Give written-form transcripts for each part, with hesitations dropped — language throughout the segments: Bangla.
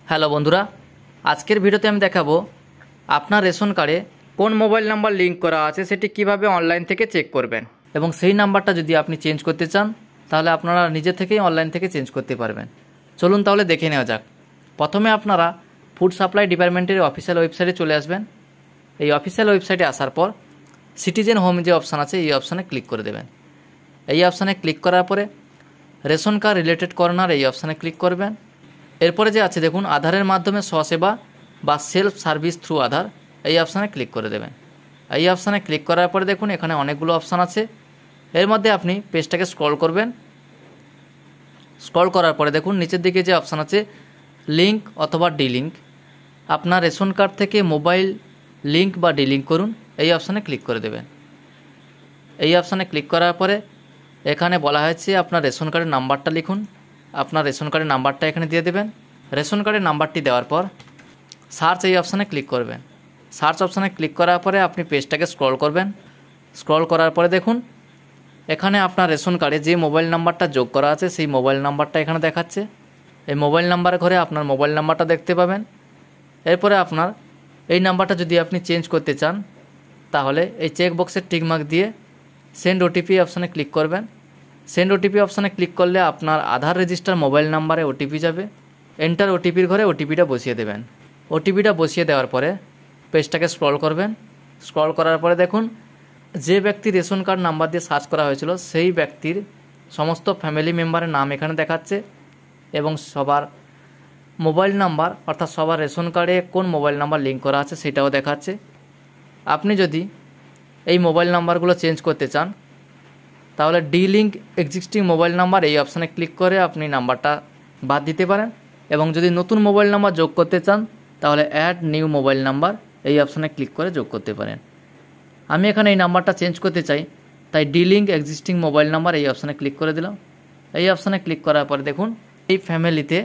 হ্যালো বন্ধুরা, আজকের ভিডিওতে আমি দেখাবো আপনার রেশন কার্ডে কোন মোবাইল নাম্বার লিংক করা আছে সেটি কিভাবে অনলাইন থেকে চেক করবেন এবং সেই নাম্বারটা যদি আপনি চেঞ্জ করতে চান তাহলে আপনারা নিজে থেকেই অনলাইন থেকে চেঞ্জ করতে পারবেন। চলুন তাহলে দেখে নেওয়া যাক। প্রথমে আপনারা ফুড সাপ্লাই ডিপার্টমেন্টের অফিসিয়াল ওয়েবসাইটে চলে আসবেন। এই অফিসিয়াল ওয়েবসাইটে আসার পর সিটিজেন হোম যে অপশান আছে এই অপশানে ক্লিক করে দেবেন। এই অপশানে ক্লিক করার পরে রেশন কার্ড রিলেটেড কর্নার এই অপশানে ক্লিক করবেন। এরপরে যে আছে দেখুন আধারের মাধ্যমে স্বসেবা বা সেলফ সার্ভিস থ্রু আধার, এই অপশানে ক্লিক করে দেবেন। এই অপশানে ক্লিক করার পরে দেখুন এখানে অনেকগুলো অপশান আছে। এর মধ্যে আপনি পেজটাকে স্ক্রল করবেন। স্ক্রল করার পরে দেখুন নিচের দিকে যে অপশান আছে লিঙ্ক অথবা ডিলিঙ্ক, আপনার রেশন কার্ড থেকে মোবাইল লিঙ্ক বা ডিলিঙ্ক করুন, এই অপশানে ক্লিক করে দেবেন। এই অপশানে ক্লিক করার পরে এখানে বলা হয়েছে আপনার রেশন কার্ডের নাম্বারটা লিখুন। আপনার রেশন কার্ডের নাম্বারটা এখানে দিয়ে দেবেন। রেশন কার্ডের নাম্বারটি দেওয়ার পর সার্চ এই অপশানে ক্লিক করবেন। সার্চ অপশানে ক্লিক করার পরে আপনি পেজটাকে স্ক্রল করবেন। স্ক্রল করার পরে দেখুন এখানে আপনার রেশন কার্ডে যে মোবাইল নাম্বারটা যোগ করা আছে সেই মোবাইল নাম্বারটা এখানে দেখাচ্ছে। এই মোবাইল নাম্বারের ঘরে আপনার মোবাইল নাম্বারটা দেখতে পাবেন। এরপরে আপনার এই নাম্বারটা যদি আপনি চেঞ্জ করতে চান তাহলে এই চেক বক্সের টিকমার্ক দিয়ে সেন্ড ওটিপি অপশানে ক্লিক করবেন। সেন্ড ওটিপি অপশানে ক্লিক করলে আপনার আধার রেজিস্টার মোবাইল নাম্বারে ওটিপি যাবে। এন্টার ওটিপির ঘরে ওটিপিটা বসিয়ে দেবেন। ওটিপিটা বসিয়ে দেওয়ার পরে পেজটাকে স্ক্রল করবেন। স্ক্রল করার পরে দেখুন যে ব্যক্তি রেশন কার্ড নাম্বার দিয়ে সার্চ করা হয়েছিল সেই ব্যক্তির সমস্ত ফ্যামিলি মেম্বারের নাম এখানে দেখাচ্ছে এবং সবার মোবাইল নাম্বার অর্থাৎ সবার রেশন কার্ডে কোন মোবাইল নাম্বার লিঙ্ক করা আছে সেটাও দেখাচ্ছে। আপনি যদি এই মোবাইল নাম্বারগুলো চেঞ্জ করতে চান তাহলে ডিলিঙ্ক এক্সিস্টিং মোবাইল নাম্বার এই অপশানে ক্লিক করে আপনি নাম্বারটা বাদ দিতে পারেন এবং যদি নতুন মোবাইল নাম্বার যোগ করতে চান তাহলে অ্যাড নিউ মোবাইল নাম্বার এই অপশানে ক্লিক করে যোগ করতে পারেন। আমি এখানে এই নাম্বারটা চেঞ্জ করতে চাই, তাই ডিলিঙ্ক এক্সিস্টিং মোবাইল নাম্বার এই অপশানে ক্লিক করে দিলাম। এই অপশানে ক্লিক করার পরে দেখুন এই ফ্যামিলিতে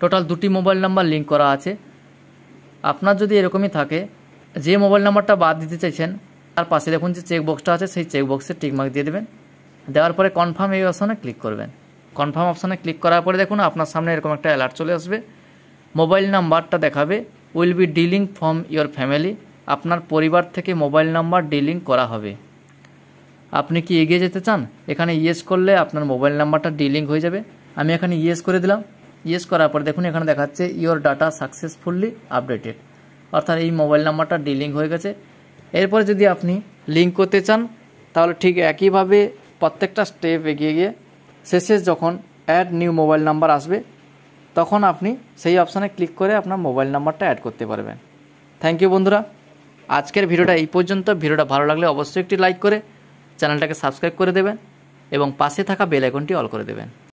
টোটাল 2টি মোবাইল নাম্বার লিঙ্ক করা আছে। আপনার যদি এরকমই থাকে যে মোবাইল নাম্বারটা বাদ দিতে চাইছেন তার পাশে দেখুন যে চেক বক্সটা আছে সেই চেক বক্সে টিকমার্ক দিয়ে দেবেন। দেওয়ার পরে কনফার্ম এই অপশানে ক্লিক করবেন। কনফার্ম অপশানে ক্লিক করার পরে দেখুন আপনার সামনে এরকম একটা অ্যালার্ট চলে আসবে। মোবাইল নাম্বারটা দেখাবে will be ডিলিঙ্ক from your family, আপনার পরিবার থেকে মোবাইল নাম্বার ডিলিঙ্ক করা হবে। আপনি কি এগিয়ে যেতে চান? এখানে ইয়েস করলে আপনার মোবাইল নাম্বারটা ডিলিঙ্ক হয়ে যাবে। আমি এখানে ইয়েস করে দিলাম। ইয়েস করার পর দেখুন এখানে দেখাচ্ছে ইয়োর ডাটা সাকসেসফুলি আপডেটেড, অর্থাৎ এই মোবাইল নাম্বারটা ডিলিঙ্ক হয়ে গেছে। এরপরে যদি আপনি লিঙ্ক করতে চান তাহলে ঠিক একইভাবে প্রত্যেকটা স্টেপ এগিয়ে গিয়ে শেষে যখন অ্যাড নিউ মোবাইল নাম্বার আসবে তখন আপনি সেই অপশানে ক্লিক করে আপনার মোবাইল নাম্বারটা অ্যাড করতে পারবেন। থ্যাংক ইউ বন্ধুরা, আজকের ভিডিওটা এই পর্যন্ত। ভিডিওটা ভালো লাগলে অবশ্যই একটি লাইক করে চ্যানেলটাকে সাবস্ক্রাইব করে দেবেন এবং পাশে থাকা বেল আইকনটি অল করে দেবেন।